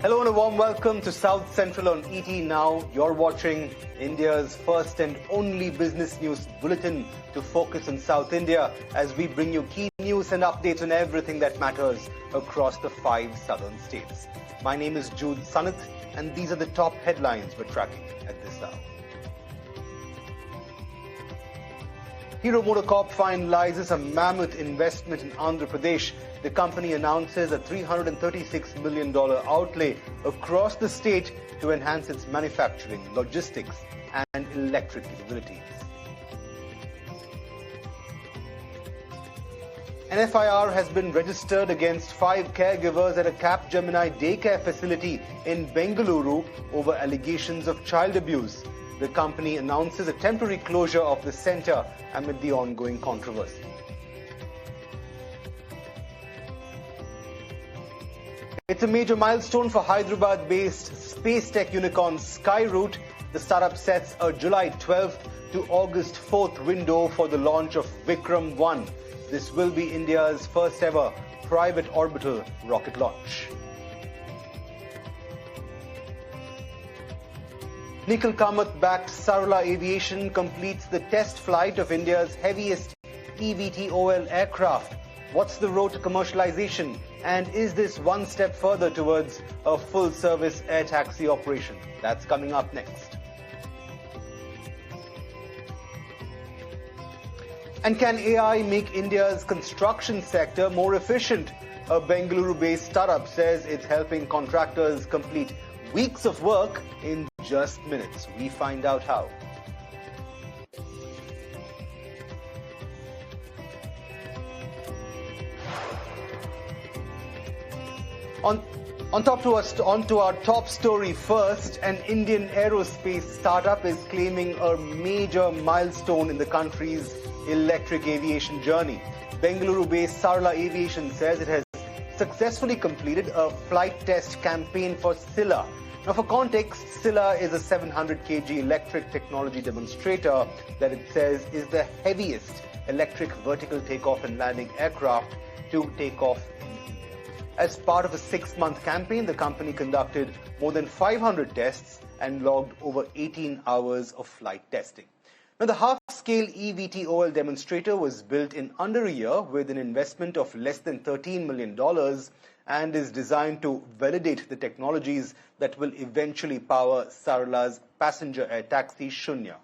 Hello and a warm welcome to South Central on ET Now. You're watching India's first and only business news bulletin to focus on South India as we bring you key news and updates on everything that matters across the 5 southern states. My name is Jude Sanith and these are the top headlines we're tracking at this hour. Hero MotoCorp finalizes a mammoth investment in Andhra Pradesh. The company announces a $336 million outlay across the state to enhance its manufacturing, logistics and electric capabilities. An FIR has been registered against 5 caregivers at a Capgemini daycare facility in Bengaluru over allegations of child abuse. The company announces a temporary closure of the centre amid the ongoing controversy. It's a major milestone for Hyderabad-based space tech unicorn Skyroot. The startup sets a July 12th to August 4th window for the launch of Vikram 1. This will be India's first ever private orbital rocket launch. Nikhil Kamath-backed Sarla Aviation completes the test flight of India's heaviest eVTOL aircraft. What's the road to commercialization? And is this one step further towards a full-service air taxi operation? That's coming up next. And can AI make India's construction sector more efficient? A Bengaluru-based startup says it's helping contractors complete weeks of work in just minutes. We find out how. On to our top story first. An Indian aerospace startup is claiming a major milestone in the country's electric aviation journey. Bengaluru-based Sarla Aviation says it has successfully completed a flight test campaign for Scylla. Now, for context, Scylla is a 700 kg electric technology demonstrator that it says is the heaviest electric vertical takeoff and landing aircraft to take off in India. As part of a 6-month campaign, the company conducted more than 500 tests and logged over 18 hours of flight testing. Now, the half-scale eVTOL demonstrator was built in under a year with an investment of less than $13 million and is designed to validate the technologies that will eventually power Sarla's passenger air taxi Shunya.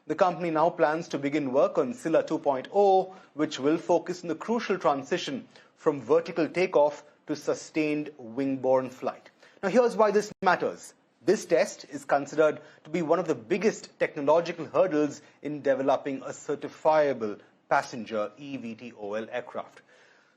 The company now plans to begin work on Scylla 2.0, which will focus on the crucial transition from vertical takeoff to sustained wing-borne flight. Now, here's why this matters. This test is considered to be one of the biggest technological hurdles in developing a certifiable passenger eVTOL aircraft.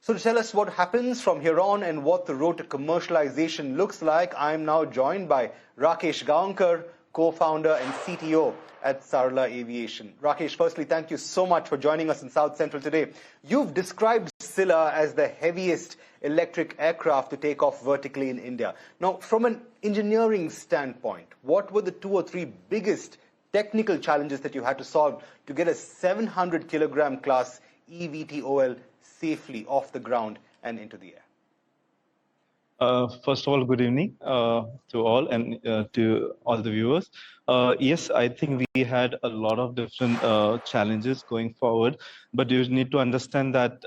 So to tell us what happens from here on and what the road to commercialization looks like, I am now joined by Rakesh Gaonkar, co-founder and CTO at Sarla Aviation. Rakesh, firstly, thank you so much for joining us in South Central today. You've described Scylla as the heaviest electric aircraft to take off vertically in India. Now, from an engineering standpoint, what were the 2 or 3 biggest technical challenges that you had to solve to get a 700 kilogram class eVTOL safely off the ground and into the air? First of all, good evening to all and to all the viewers. Yes, I think we had a lot of different challenges going forward, but you need to understand that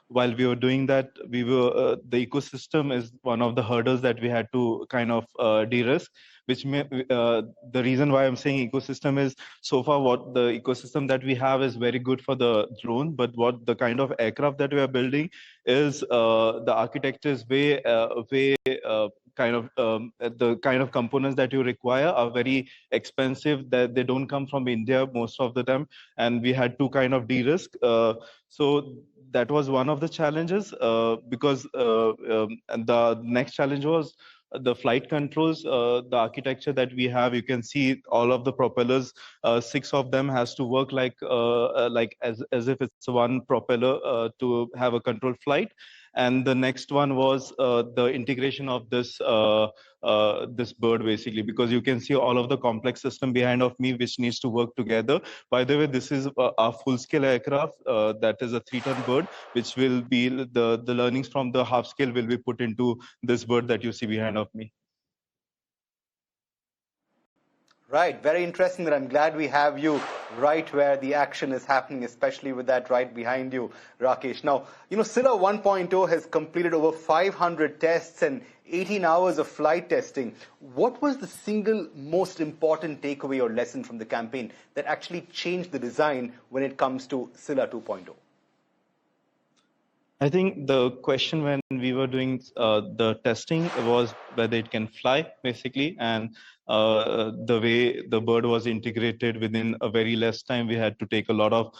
while we were doing that, the ecosystem is one of the hurdles that we had to kind of de-risk. The reason why I'm saying ecosystem is so far what the ecosystem that we have is very good for the drone, but what the kind of aircraft that we are building is the architecture is the kind of components that you require are very expensive, that they don't come from India most of the time, and we had to kind of de-risk. So that was one of the challenges because and the next challenge was the flight controls, the architecture that we have. You can see all of the propellers, 6 of them has to work like as if it's one propeller to have a controlled flight. And the next one was the integration of this this bird, basically, because you can see all of the complex system behind of me which needs to work together. By the way, this is a full-scale aircraft that is a 3-ton bird, which will be the learnings from the half-scale will be put into this bird that you see behind of me. Right, very interesting. That I'm glad we have you right where the action is happening, especially with that right behind you, Rakesh. Now, Scylla 1.0 has completed over 500 tests and 18 hours of flight testing. What was the single most important takeaway or lesson from the campaign that actually changed the design when it comes to Scylla 2.0? I think the question when we were doing the testing was whether it can fly, basically, and the way the bird was integrated within a very less time. We had to take a lot of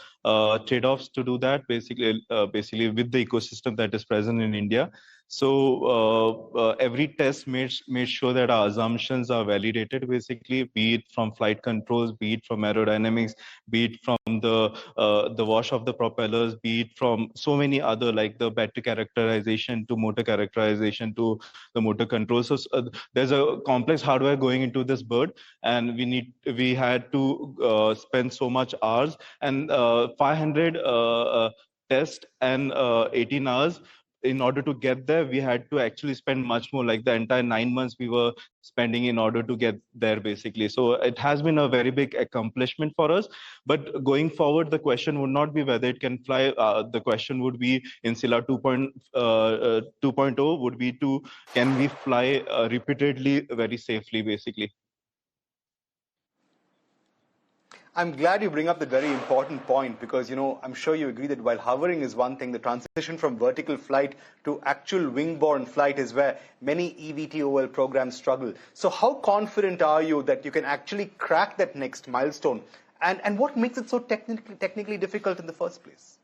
trade-offs to do that, basically with the ecosystem that is present in India. So every test made sure that our assumptions are validated, basically, be it from flight controls, be it from aerodynamics, be it from the wash of the propellers, be it from so many other, like the battery characterization to motor characterization to the motor control. So there's a complex hardware going into this bird, and we had to spend so much hours and 500 tests and 18 hours. In order to get there, we had to actually spend much more, like the entire 9 months we were spending in order to get there, basically. So it has been a very big accomplishment for us. But going forward, the question would not be whether it can fly. The question would be in Scylla 2.0 would be to can we fly repeatedly very safely, basically. I'm glad you bring up that very important point because, I'm sure you agree that while hovering is one thing, the transition from vertical flight to actual wing-borne flight is where many eVTOL programs struggle. So how confident are you that you can actually crack that next milestone? And what makes it so technically difficult in the first place?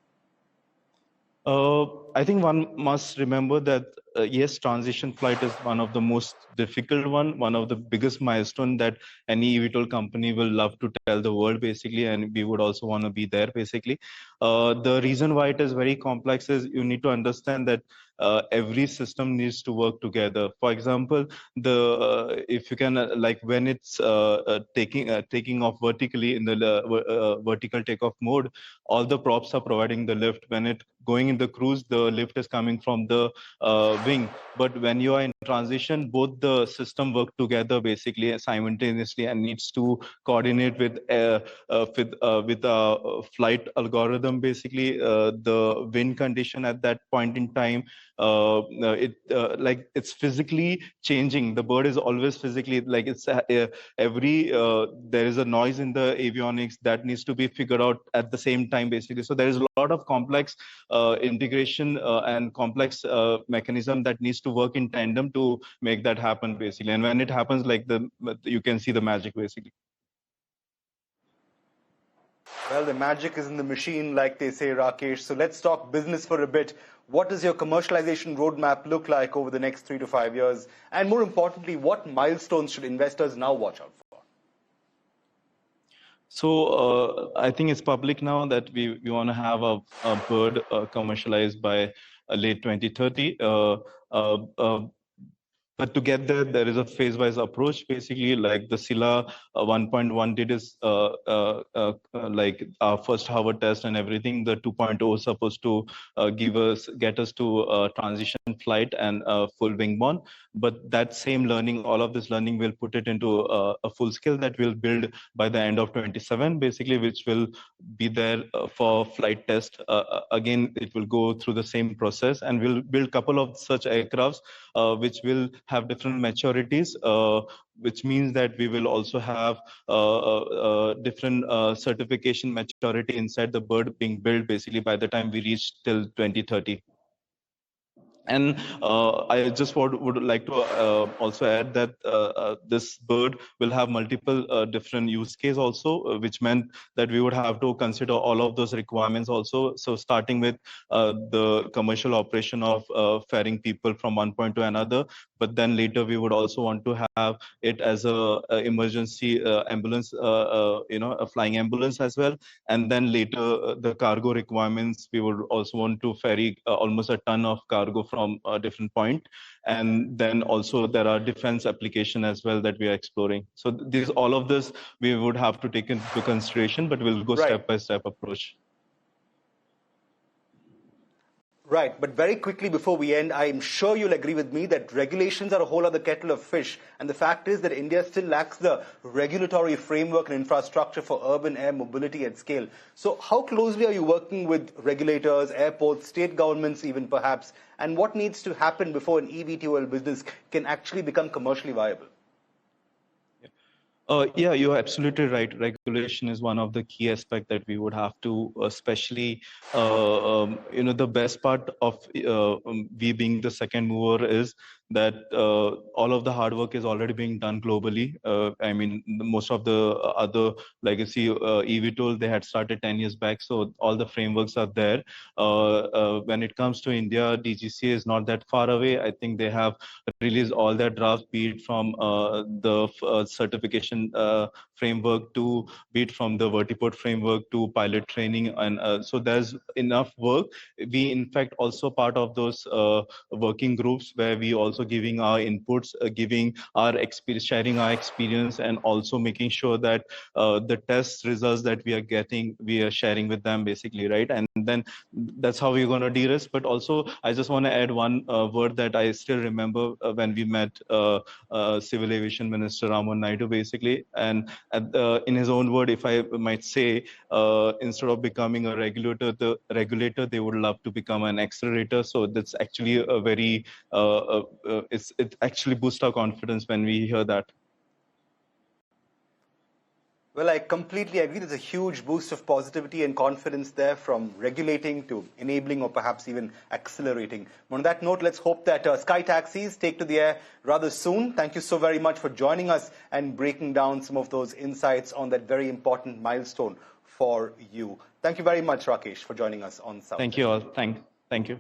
I think one must remember that yes, transition flight is one of the most difficult one of the biggest milestone that any eVTOL company will love to tell the world, basically, and we would also want to be there, basically. The reason why it is very complex is you need to understand that every system needs to work together. For example, if you can like when it's taking off vertically in the vertical takeoff mode, all the props are providing the lift. When it going in the cruise, the lift is coming from the wing. But when you are in transition, both the system work together, basically, simultaneously, and needs to coordinate with a flight algorithm, basically. The wind condition at that point in time, it's physically changing. The bird is always physically, like, it's there is a noise in the avionics that needs to be figured out at the same time, basically. So there is a lot of complex integration and complex mechanism that needs to work in tandem to make that happen, basically. And when it happens, like, you can see the magic, basically. Well, the magic is in the machine, like they say, Rakesh. So let's talk business for a bit. What does your commercialization roadmap look like over the next 3 to 5 years? And more importantly, what milestones should investors now watch out for? So I think it's public now that we want to have a bird commercialized by late 2030. But to get there, there is a phase-wise approach, basically, like the Scylla 1.1 did is like our first hover test and everything. The 2.0 is supposed to get us to transition flight and full wing-borne. But that same learning, all of this learning, will put it into a full scale that we'll build by the end of 27, basically, which will be there for flight test. Again, it will go through the same process, and we'll build a couple of such aircrafts which will have different maturities, which means that we will also have different certification maturity inside the bird being built, basically, by the time we reach till 2030. And I just would like to also add that this bird will have multiple different use case also, which meant that we would have to consider all of those requirements also. So starting with the commercial operation of ferrying people from one point to another, but then later we would also want to have it as a emergency ambulance, a flying ambulance as well. And then later the cargo requirements, we would also want to ferry almost a ton of cargo from a different point. And then also there are defense application as well that we are exploring. So all of this we would have to take into consideration, but we'll go step by step approach. Right, but very quickly before we end, I'm sure you'll agree with me that regulations are a whole other kettle of fish. And the fact is that India still lacks the regulatory framework and infrastructure for urban air mobility at scale. So how closely are you working with regulators, airports, state governments even perhaps? And what needs to happen before an eVTOL business can actually become commercially viable? Yeah, you're absolutely right. Regulation is one of the key aspects that we would have to, especially, the best part of we being the second mover is that all of the hard work is already being done globally. I mean, most of the other legacy eVTOL, they had started 10 years back, so all the frameworks are there. When it comes to India, DGCA is not that far away. I think they have released all their drafts, be it from the certification framework to be it from the vertiport framework to pilot training, and so there's enough work. We in fact also part of those working groups where we also giving our inputs, giving our experience, sharing our experience, and also making sure that the test results that we are getting, we are sharing with them basically, right? And then that's how we're going to de-risk. But also I just want to add one word that I still remember when we met Civil Aviation Minister Raman Naidu basically, and in his own word, if I might say, instead of becoming a regulator, they would love to become an accelerator. So that's actually a very it actually boosts our confidence when we hear that. Well, I completely agree. There's a huge boost of positivity and confidence there, from regulating to enabling or perhaps even accelerating. On that note, let's hope that sky taxis take to the air rather soon. Thank you so very much for joining us and breaking down some of those insights on that very important milestone for you. Thank you very much, Rakesh, for joining us on South. Thank you all. Thank you.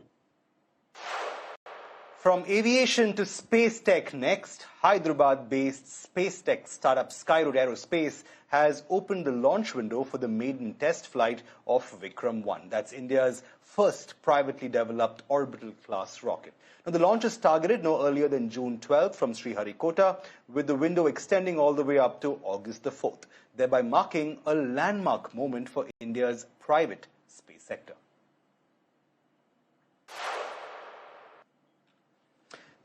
From aviation to space tech next, Hyderabad-based space tech startup Skyroot Aerospace has opened the launch window for the maiden test flight of Vikram 1. That's India's first privately developed orbital-class rocket. Now, the launch is targeted no earlier than June 12th from Sriharikota, with the window extending all the way up to August the 4th, thereby marking a landmark moment for India's private space sector.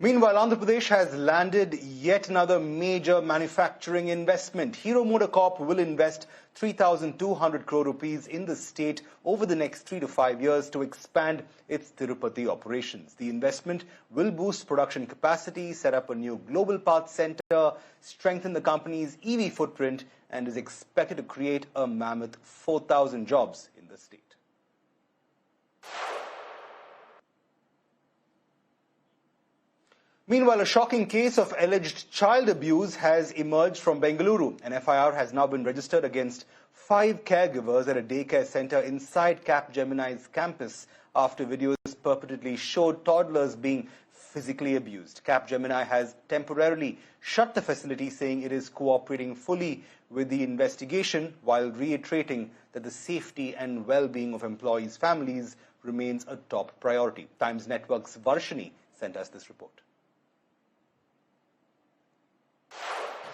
Meanwhile, Andhra Pradesh has landed yet another major manufacturing investment. Hero MotoCorp will invest 3,200 crore rupees in the state over the next 3 to 5 years to expand its Tirupati operations. The investment will boost production capacity, set up a new global parts center, strengthen the company's EV footprint, and is expected to create a mammoth 4,000 jobs in the state. Meanwhile, a shocking case of alleged child abuse has emerged from Bengaluru. An FIR has now been registered against 5 caregivers at a daycare center inside Capgemini's campus after videos purportedly showed toddlers being physically abused. Capgemini has temporarily shut the facility, saying it is cooperating fully with the investigation while reiterating that the safety and well-being of employees' families remains a top priority. Times Network's Varshini sent us this report.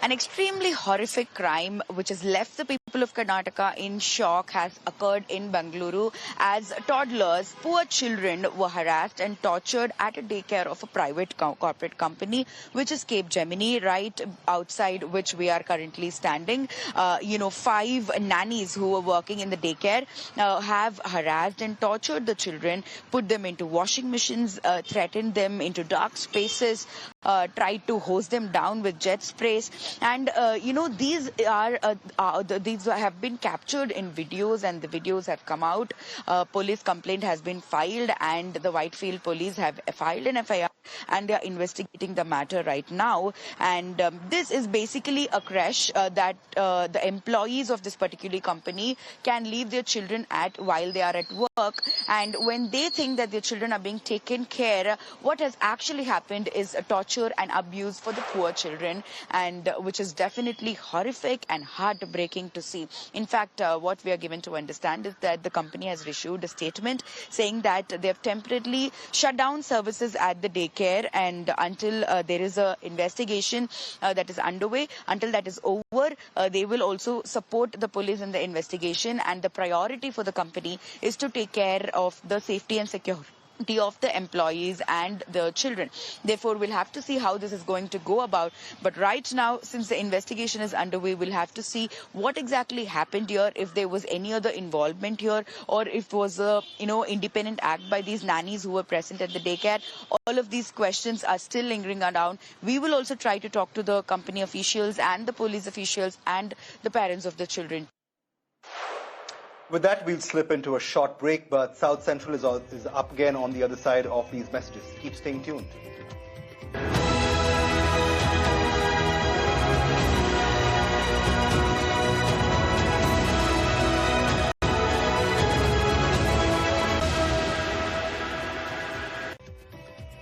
An extremely horrific crime which has left the people of Karnataka in shock has occurred in Bengaluru as toddlers, poor children, were harassed and tortured at a daycare of a private corporate company, which is Capgemini, right outside which we are currently standing. 5 nannies who were working in the daycare have harassed and tortured the children, put them into washing machines, threatened them into dark spaces, tried to hose them down with jet sprays. And these have been captured in videos, and the videos have come out. Police complaint has been filed, and the Whitefield police have filed an FIR, and they are investigating the matter right now. And this is basically a creche that the employees of this particular company can leave their children at while they are at work. And when they think that their children are being taken care, what has actually happened is a torture and abuse for the poor children, and which is definitely horrific and heartbreaking to see. In fact, what we are given to understand is that the company has issued a statement saying that they have temporarily shut down services at the daycare, and until there is a investigation that is underway, until that is over, they will also support the police in the investigation, and the priority for the company is to take care of the safety and security of the employees and the children. Therefore, we'll have to see how this is going to go about. But right now, since the investigation is underway, we'll have to see what exactly happened here, if there was any other involvement here, or if it was a independent act by these nannies who were present at the daycare. All of these questions are still lingering around. We will also try to talk to the company officials and the police officials and the parents of the children. With that, we'll slip into a short break, but South Central is up again on the other side of these messages. Keep staying tuned.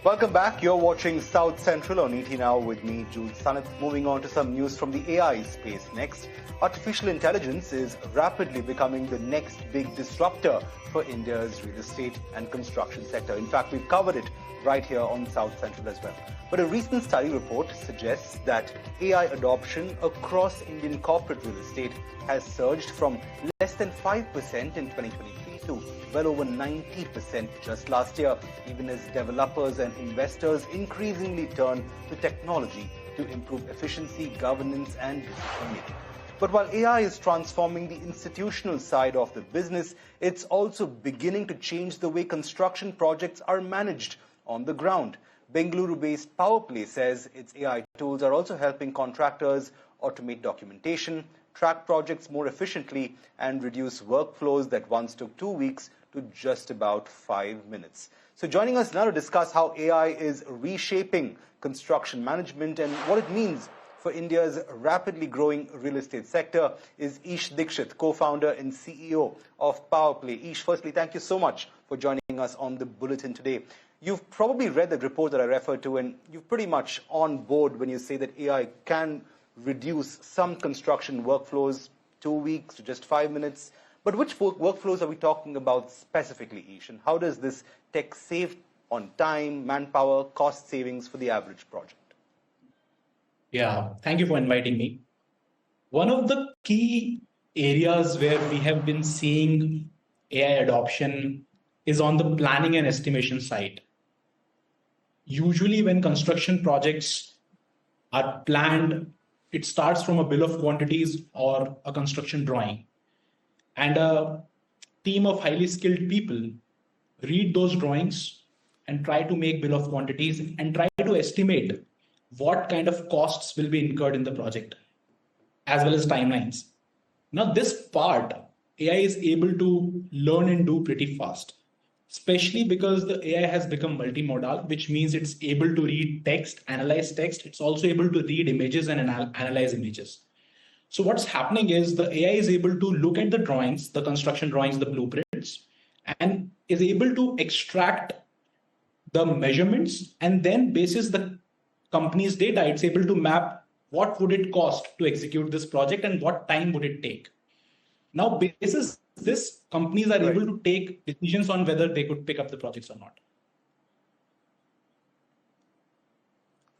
Welcome back. You're watching South Central on ET Now with me, Jules Sanat. Moving on to some news from the AI space next. Artificial intelligence is rapidly becoming the next big disruptor for India's real estate and construction sector. In fact, we've covered it right here on South Central as well. But a recent study report suggests that AI adoption across Indian corporate real estate has surged from less than 5% in 2023 to well over 90% just last year, even as developers and investors increasingly turn to technology to improve efficiency, governance, and decision-making. But while AI is transforming the institutional side of the business, it's also beginning to change the way construction projects are managed on the ground. Bengaluru-based PowerPlay says its AI tools are also helping contractors automate documentation, track projects more efficiently, and reduce workflows that once took 2 weeks to just about 5 minutes. So joining us now to discuss how AI is reshaping construction management and what it means for India's rapidly growing real estate sector is Ish Dikshit, co-founder and CEO of PowerPlay. Ish, firstly, thank you so much for joining us on the Bulletin today. You've probably read the report that I referred to, and you're pretty much on board when you say that AI can reduce some construction workflows 2 weeks to just 5 minutes. But which workflows are we talking about specifically, Ish? And how does this tech save on time, manpower, cost savings for the average project? Yeah, thank you for inviting me. One of the key areas where we have been seeing AI adoption is on the planning and estimation side. Usually when construction projects are planned, it starts from a bill of quantities or a construction drawing. And a team of highly skilled people read those drawings and try to make bill of quantities and try to estimate what kind of costs will be incurred in the project, as well as timelines. Now, this part, AI is able to learn and do pretty fast, especially because the AI has become multimodal, which means it's able to read text, analyze text. It's also able to read images and analyze images. So what's happening is the AI is able to look at the drawings, the construction drawings, the blueprints, and is able to extract the measurements, and then basis the company's data, it's able to map what would it cost to execute this project and what time would it take. Now, basis this, companies are able to take decisions on whether they could pick up the projects or not.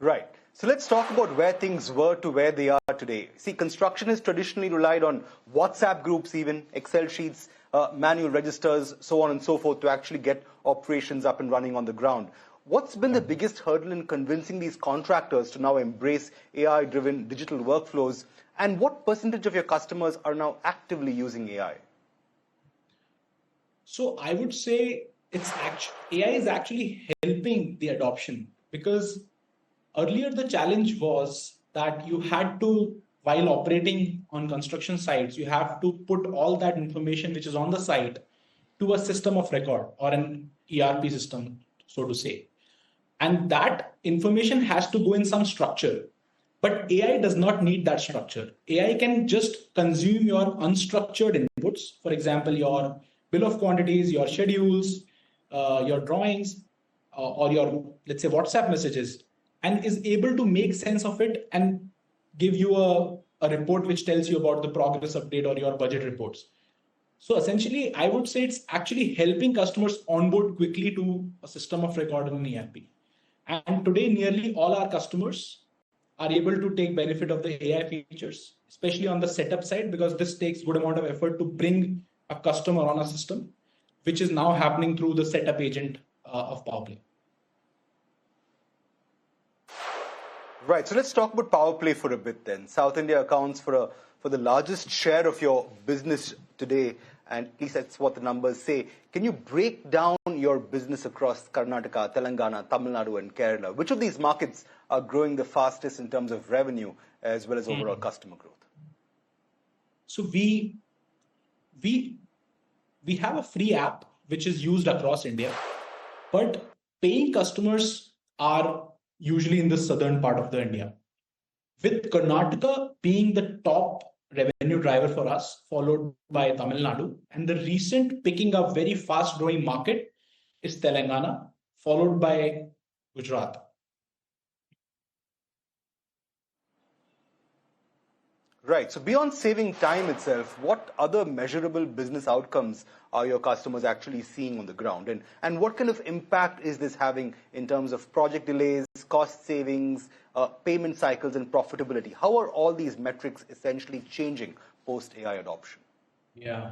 Right. So let's talk about where things were to where they are today. See, construction has traditionally relied on WhatsApp groups, even Excel sheets, manual registers, so on and so forth, to actually get operations up and running on the ground. What's been the biggest hurdle in convincing these contractors to now embrace AI-driven digital workflows? And what percentage of your customers are now actively using AI? So I would say AI is actually helping the adoption, because earlier the challenge was that you had to, while operating on construction sites, you have to put all that information which is on the site to a system of record or an ERP system, so to say. And that information has to go in some structure. But AI does not need that structure. AI can just consume your unstructured inputs, for example, your bill of quantities, your schedules, your drawings, or your, let's say, WhatsApp messages, and is able to make sense of it and give you a report which tells you about the progress update or your budget reports. So essentially, I would say it's actually helping customers onboard quickly to a system of record in an ERP. And today, nearly all our customers are able to take benefit of the AI features, especially on the setup side, because this takes good amount of effort to bring a customer on a system, which is now happening through the setup agent of power play. Right. So let's talk about power play for a bit then. South India accounts for the largest share of your business today, and at least that's what the numbers say. Can you break down your business across Karnataka, Telangana, Tamil Nadu, and Kerala? Which of these markets are growing the fastest in terms of revenue as well as overall customer growth? So we have a free app which is used across India, but paying customers are usually in the southern part of the India, with Karnataka being the top revenue driver for us, followed by Tamil Nadu. And the recent picking up very fast growing market is Telangana, followed by Gujarat. Right. So beyond saving time itself, what other measurable business outcomes are your customers actually seeing on the ground? And what kind of impact is this having in terms of project delays, cost savings, payment cycles, and profitability? How are all these metrics essentially changing post-AI adoption? Yeah.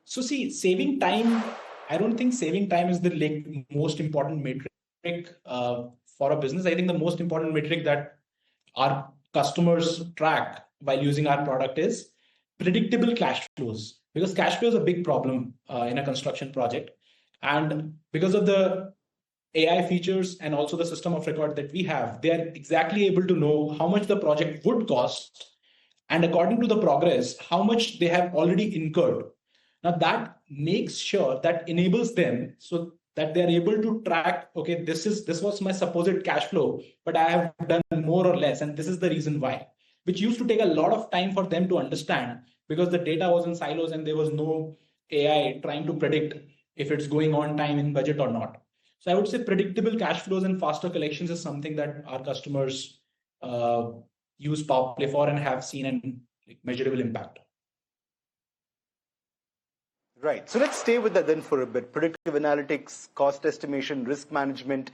So see, saving time, I don't think saving time is the most important metric for a business. I think the most important metric that our customers track while using our product is predictable cash flows, because cash flow is a big problem in a construction project. And because of the AI features and also the system of record that we have, they are exactly able to know how much the project would cost, and according to the progress, how much they have already incurred. Now that makes sure, that enables them so that they're able to track, okay, this was my supposed cash flow, but I have done more or less, and this is the reason why, which used to take a lot of time for them to understand, because the data was in silos and there was no AI trying to predict if it's going on time, in budget or not. So I would say predictable cash flows and faster collections is something that our customers use Power Play for and have seen an measurable impact. Right. So let's stay with that then for a bit. Predictive analytics, cost estimation, risk management,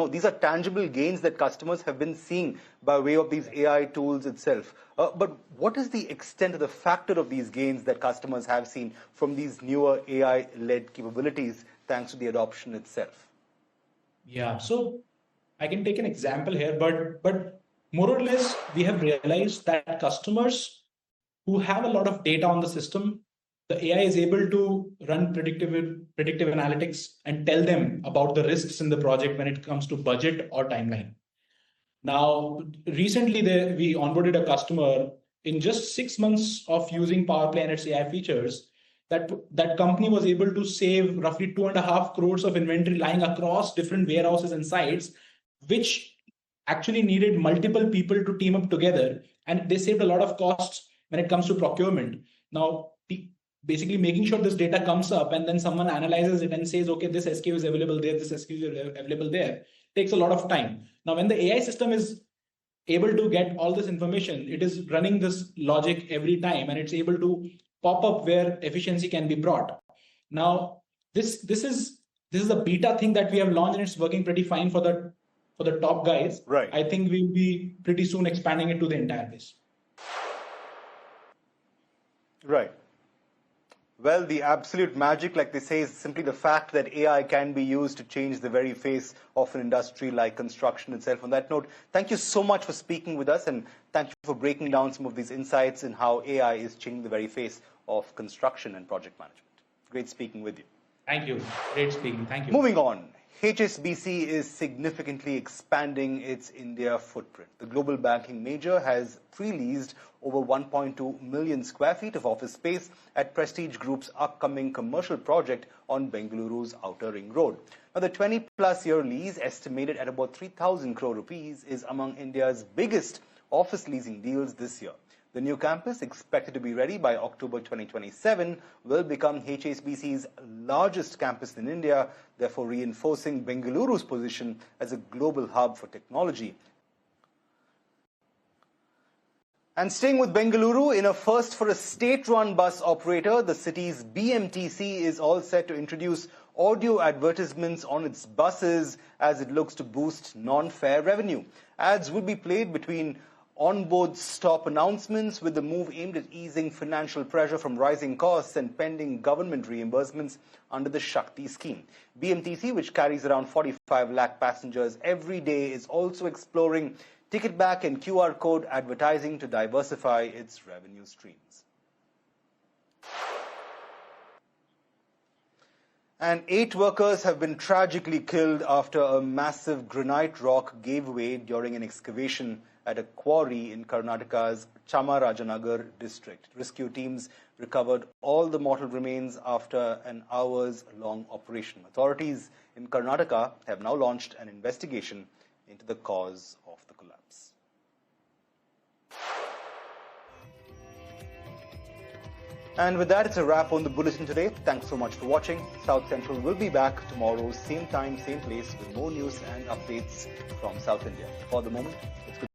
these are tangible gains that customers have been seeing by way of these AI tools itself. But what is the extent of the factor of these gains that customers have seen from these newer AI-led capabilities thanks to the adoption itself? Yeah, so I can take an example here, but more or less, we have realized that customers who have a lot of data on the system, the AI is able to run predictive analytics and tell them about the risks in the project when it comes to budget or timeline. Now, recently we onboarded a customer in just 6 months of using Power Play and its AI features. That company was able to save roughly 2.5 crores of inventory lying across different warehouses and sites, which actually needed multiple people to team up together, and they saved a lot of costs when it comes to procurement. Now, basically making sure this data comes up and then someone analyzes it and says, okay, this SKU is available there, this SKU is available there, takes a lot of time. Now, when the AI system is able to get all this information, it is running this logic every time, and it's able to pop up where efficiency can be brought. Now, this is a beta thing that we have launched, and it's working pretty fine for the top guys. Right. I think we'll be pretty soon expanding it to the entire base. Right. Well, the absolute magic, like they say, is simply the fact that AI can be used to change the very face of an industry like construction itself. On that note, thank you so much for speaking with us, and thank you for breaking down some of these insights in how AI is changing the very face of construction and project management. Great speaking with you. Thank you. Great speaking. Thank you. Moving on. HSBC is significantly expanding its India footprint. The global banking major has pre-leased over 1.2 million square feet of office space at Prestige Group's upcoming commercial project on Bengaluru's Outer Ring Road. Now, the 20-plus year lease, estimated at about 3,000 crore rupees, is among India's biggest office leasing deals this year. The new campus, expected to be ready by October 2027, will become HSBC's largest campus in India, therefore reinforcing Bengaluru's position as a global hub for technology. And staying with Bengaluru, in a first for a state-run bus operator, the city's BMTC is all set to introduce audio advertisements on its buses as it looks to boost non-fare revenue. Ads would be played between On-board stop announcements with the move aimed at easing financial pressure from rising costs and pending government reimbursements under the Shakti scheme. BMTC, which carries around 45 lakh passengers every day, is also exploring ticket back and QR code advertising to diversify its revenue streams. And 8 workers have been tragically killed after a massive granite rock gave way during an excavation at a quarry in Karnataka's Chamarajanagar district. Rescue teams recovered all the mortal remains after an hours-long operation. Authorities in Karnataka have now launched an investigation into the cause of the collapse. And with that, it's a wrap on the bulletin today. Thanks so much for watching. South Central will be back tomorrow, same time, same place, with more news and updates from South India. For the moment, it's good.